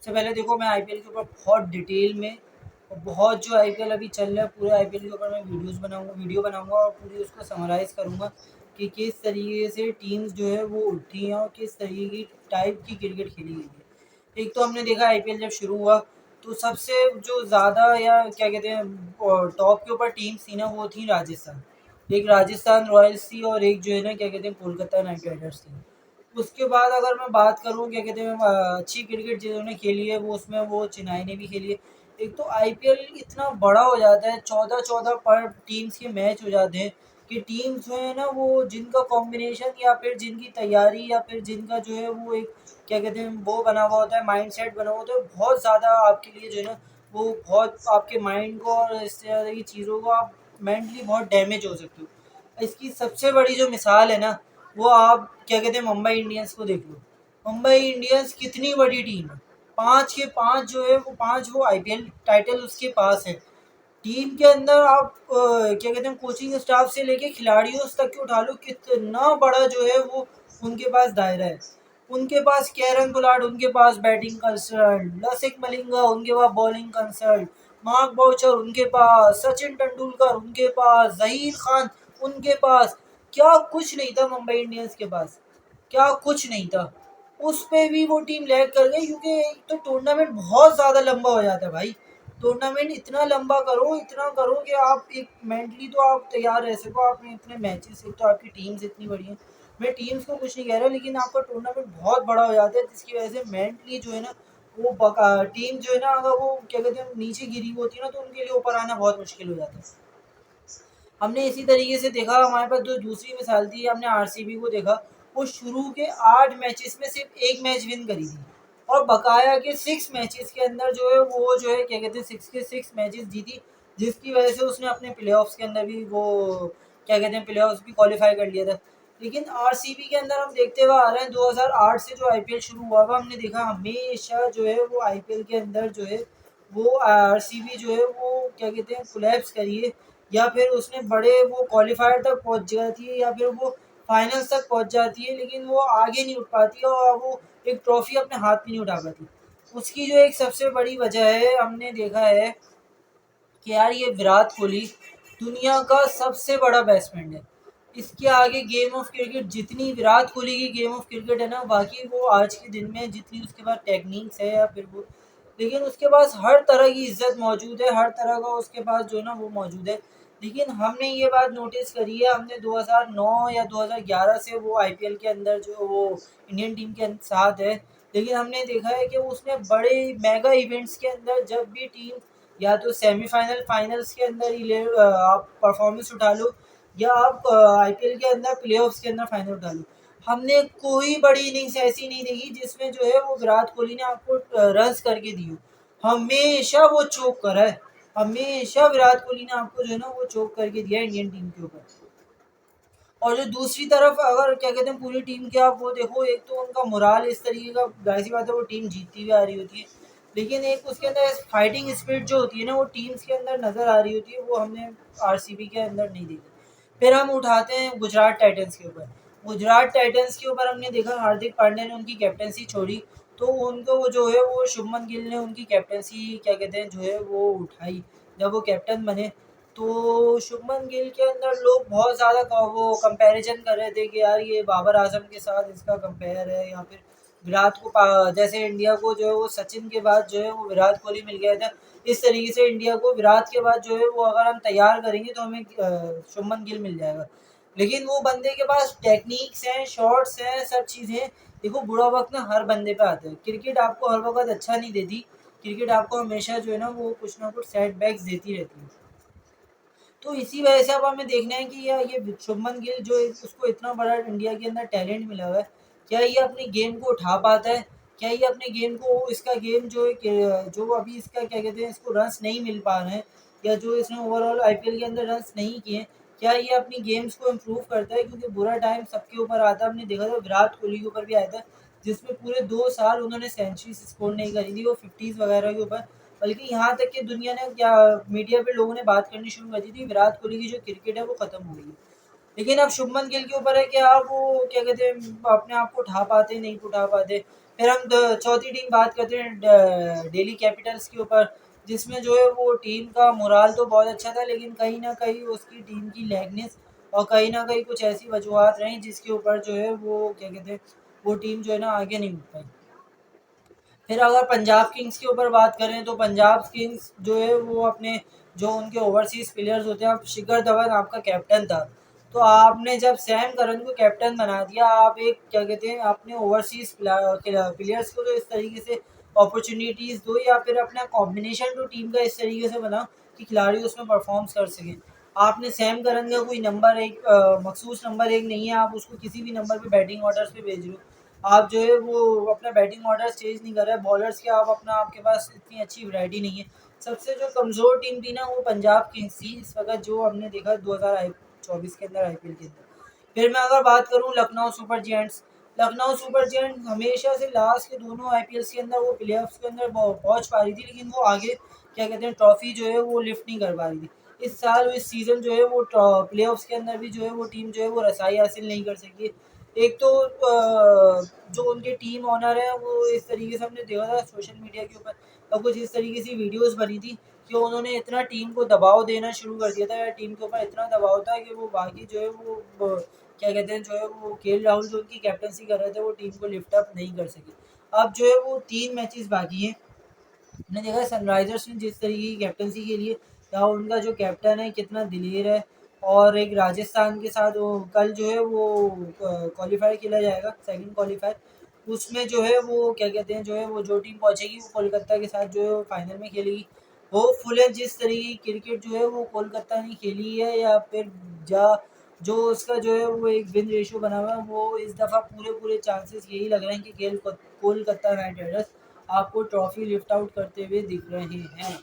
सबसे पहले देखो मैं आईपीएल के ऊपर बहुत डिटेल में और बहुत जो आईपीएल अभी चल रहा है पूरे आईपीएल के ऊपर मैं वीडियो बनाऊंगा और पूरी उसको समराइज करूंगा कि किस तरीके से टीम्स जो है वो उठी हैं और किस तरीके की टाइप की क्रिकेट खेली गई है। एक तो हमने देखा आईपीएल जब शुरू हुआ तो सबसे जो ज़्यादा या क्या कहते हैं टॉप के ऊपर टीम्स थी ना वो थी राजस्थान। एक राजस्थान रॉयल्स थी और एक जो है ना क्या कहते हैं कोलकाता नाइट राइडर्स थी। उसके बाद अगर मैं बात करूँ क्या कहते हैं अच्छी क्रिकेट जिन्होंने खेली है वो उसमें वो चेन्नई ने भी खेली है। एक तो आईपीएल इतना बड़ा हो जाता है 14-14 पर टीम्स के मैच हो जाते हैं कि टीम्स जो है ना वो जिनका कॉम्बिनेशन या फिर जिनकी तैयारी या फिर जिनका जो है वो एक क्या कहते हैं वो बना हुआ होता है माइंड सेट बना हुआ होता है बहुत ज़्यादा आपके लिए जो है ना वो बहुत आपके माइंड को और इस तरह की चीज़ों को आप मेंटली बहुत डैमेज हो सकते हो। इसकी सबसे बड़ी जो मिसाल है ना वो आप क्या कहते हैं मुंबई इंडियंस को देख लो। मुंबई इंडियंस कितनी बड़ी टीम है, 5 के 5 जो है वो 5 वो आईपीएल टाइटल उसके पास है। टीम के अंदर आप क्या कहते हैं कोचिंग स्टाफ से लेके खिलाड़ियों तक के उठा लो कितना बड़ा जो है वो उनके पास दायरा है। उनके पास कैरन पोलार्ड उनके पास बैटिंग कंसल्ट, लसिथ मलिंगा उनके पास बॉलिंग कंसल्ट, मार्क बाउचर उनके पास, सचिन तेंदुलकर उनके पास, जहीर खान उनके पास। क्या कुछ नहीं था मुंबई इंडियंस के पास, क्या कुछ नहीं था। उस पे भी वो टीम लैग कर गई क्योंकि एक तो टूर्नामेंट बहुत ज़्यादा लंबा हो जाता है भाई। टूर्नामेंट इतना लंबा करो इतना करो कि आप एक मेंटली तो आप तैयार रह सको। आपने इतने मैचेस, एक तो आपकी टीम्स इतनी बड़ी हैं, मैं टीम्स को कुछ नहीं कह रहा लेकिन आपका टूर्नामेंट बहुत बड़ा हो जाता है जिसकी वजह से मेंटली जो है ना वो टीम जो है ना अगर वो क्या कहते हैं नीचे गिरी होती है ना तो उनके लिए ऊपर आना बहुत मुश्किल हो जाता है। हमने इसी तरीके से देखा हमारे पास जो दूसरी मिसाल थी हमने आरसीबी को देखा। वो शुरू के 8 मैचेस में सिर्फ एक मैच विन करी थी और बकाया के 6 मैचेस के अंदर जो है वो जो है क्या कहते हैं 6 के 6 मैचेस जीती जिसकी वजह से उसने अपने प्लेऑफ्स के अंदर भी वो क्या कहते हैं प्लेऑफ्स भी क्वालिफाई कर लिया था। लेकिन आरसीबी के अंदर हम देखते हुए आ रहे हैं 2008 से जो आईपीएल शुरू हुआ था हमने देखा हमेशा जो है वो आईपीएल के अंदर जो है वो आरसीबी जो है वो क्या कहते हैं कोलैप्स करी है या फिर उसने बड़े वो क्वालिफायर तक पहुंच जाती है या फिर वो फाइनल्स तक पहुंच जाती है लेकिन वो आगे नहीं उठ पाती है और वो एक ट्रॉफी अपने हाथ में नहीं उठा पाती। उसकी जो एक सबसे बड़ी वजह है हमने देखा है कि यार ये विराट कोहली दुनिया का सबसे बड़ा बैट्समैन है। इसके आगे गेम ऑफ क्रिकेट जितनी विराट कोहली की गेम ऑफ क्रिकेट है ना बाकी वो आज के दिन में जितनी उसके पास टेक्निक्स है या फिर वो लेकिन उसके पास हर तरह की इज्जत मौजूद है हर तरह का उसके पास जो है ना वो मौजूद है। लेकिन हमने ये बात नोटिस करी है हमने 2009 या 2011 से वो आईपीएल के अंदर जो वो इंडियन टीम के साथ है। लेकिन हमने देखा है कि उसने बड़े मेगा इवेंट्स के अंदर जब भी टीम या तो सेमीफाइनल फाइनल्स के अंदर ही ले आप परफॉर्मेंस उठा लो या आप आईपीएल के अंदर प्लेऑफ्स के अंदर फाइनल उठा लो। हमने कोई बड़ी इनिंग्स ऐसी नहीं देखी जिसमें जो है वो विराट कोहली ने आपको रन्स करके दी हो। हमेशा वो चोक करा है, हमेशा विराट कोहली ने आपको जो है ना वो चोक करके दिया है इंडियन टीम के ऊपर। और जो दूसरी तरफ अगर क्या कहते हैं पूरी टीम के आप वो देखो एक तो उनका मोराल इस तरीके का जाहिर सी बात है वो टीम जीतती हुई आ रही होती है लेकिन एक उसके अंदर फाइटिंग स्पिरिट जो होती है ना वो टीम्स के अंदर नज़र आ रही होती है वो हमने आरसीबी के अंदर नहीं देखी। फिर हम उठाते हैं गुजरात टाइटंस के ऊपर। गुजरात टाइटंस के ऊपर हमने देखा हार्दिक पांड्या ने उनकी कैप्टनसी छोड़ी तो उनको वो जो है वो शुभमन गिल ने उनकी कैप्टनसी क्या कहते हैं जो है वो उठाई जब वो कैप्टन बने। तो शुभमन गिल के अंदर लोग बहुत ज़्यादा वो कंपैरिजन कर रहे थे कि यार ये बाबर आजम के साथ इसका कंपेयर है या फिर विराट को जैसे इंडिया को जो है वो सचिन के बाद जो है वो विराट कोहली मिल गया था इस तरीके से इंडिया को विराट के बाद जो है वो अगर हम तैयार करेंगे तो हमें शुभमन गिल मिल जाएगा। लेकिन वो बंदे के पास टेक्निक्स हैं शॉट्स हैं सब चीज़ें हैं। देखो बुरा वक्त ना हर बंदे पे आता है, क्रिकेट आपको हर वक्त अच्छा नहीं देती, क्रिकेट आपको हमेशा जो है ना कुछ सेटबैक्स देती रहती है। तो इसी वजह से अब हमें देखना है कि ये शुभमन गिल जो उसको इतना बड़ा इंडिया के अंदर टैलेंट मिला हुआ है क्या ये अपनी गेम को उठा पाता है। क्या ये अपने गेम को इसका गेम जो है जो अभी इसका क्या कहते हैं इसको रन्स नहीं मिल पा रहे हैं या जो इसने ओवरऑल आईपीएल के अंदर रन्स नहीं किए क्या ये अपनी गेम्स को इम्प्रूव करता है क्योंकि बुरा टाइम सबके ऊपर आता है। हमने देखा था विराट कोहली के ऊपर भी आया था जिसमें पूरे 2 साल उन्होंने सेंचुरी स्कोर नहीं करी थी वो फिफ्टीज वगैरह के ऊपर। बल्कि यहाँ तक कि दुनिया ने क्या मीडिया पे लोगों ने बात करनी शुरू कर दी थी विराट कोहली की जो क्रिकेट है वो खत्म हो गई है। लेकिन अब शुभमन गिल के ऊपर है कि आप वो क्या कहते हैं अपने आप को उठा पाते नहीं उठा पाते। फिर हम चौथी टीम बात करते हैं दिल्ली कैपिटल्स के ऊपर, जिसमें जो है वो टीम का मोराल तो बहुत अच्छा था, लेकिन कहीं ना कहीं उसकी टीम की लैगनेस और कहीं ना कहीं कुछ ऐसी वजूहत रही जिसके ऊपर जो है वो क्या कहते हैं, वो टीम जो है ना आगे नहीं बढ़ पाई। फिर अगर पंजाब किंग्स के ऊपर बात करें तो पंजाब किंग्स जो है वो अपने जो उनके ओवरसीज प्लेयर्स होते हैं, अब शिखर धवन आपका कैप्टन था, तो आपने जब सैम करन को कैप्टन बना दिया, आप एक क्या कहते हैं अपने ओवरसीज प्लेयर्स को तो इस तरीके से अपॉर्चुनिटीज दो, या फिर अपना कॉम्बिनेशन तो टीम का इस तरीके से बनाओ कि खिलाड़ी उसमें परफॉर्म्स कर सकें। आपने सैम करन का कोई नंबर एक मखसूस नंबर एक नहीं है, आप उसको किसी भी नंबर पे बैटिंग ऑर्डर्स पे भेज रहे हो, आप जो है वो अपना बैटिंग ऑर्डर चेंज नहीं कर रहे, बॉलर्स के आप अपना आपके पास इतनी अच्छी वैरायटी नहीं है। सबसे जो कमज़ोर टीम थी ना वो पंजाब किंग्स थी इस वक्त, जो हमने देखा 2024 के अंदर आईपीएल के अंदर। फिर मैं अगर बात करूं Lucknow super giants, Lucknow super giants हमेशा से लास्ट के दोनों आईपीएल के अंदर वो प्लेऑफ्स के अंदर पहुंच पा रही थी, लेकिन वो आगे क्या कहते हैं ट्रॉफी जो है वो लिफ्ट नहीं कर पा रही थी। इस साल इस सीज़न जो है वो प्लेऑफ्स के अंदर भी जो है वो टीम जो है वो रसाई हासिल नहीं कर सकी। एक तो जो उनके टीम ओनर है वो इस तरीके से हमने देखा था सोशल मीडिया के ऊपर, और कुछ इस तरीके से वीडियोस बनी थी कि उन्होंने इतना टीम को दबाव देना शुरू कर दिया था, या टीम के ऊपर इतना दबाव था कि वो बाकी जो है वो क्या कहते हैं जो है वो राहुल जो उनकी कैप्टनसी कर रहे थे वो टीम को लिफ्ट अप नहीं कर सके। अब जो है वो 3 मैचेस बाकी हैं, हमने देखा है सनराइजर्स ने जिस तरीके की कैप्टनसी के लिए, या उनका जो कैप्टन है कितना दिलेर है, और एक राजस्थान के साथ वो कल जो है वो क्वालिफाई खेला जाएगा सेकंड क्वालिफायर, उसमें जो है वो क्या कहते हैं जो है वो जो टीम पहुंचेगी वो कोलकाता के साथ जो है वो फाइनल में खेलेगी। होपफुल है जिस तरीके की क्रिकेट जो है वो कोलकाता ने खेली है, या फिर जा जो उसका जो है वो एक विन रेशियो बना हुआ है, वो इस दफ़ा पूरे पूरे चांसेस यही लग रहे हैं कि कोलकाता नाइट राइडर्स आपको ट्रॉफी लिफ्ट आउट करते हुए दिख रहे हैं।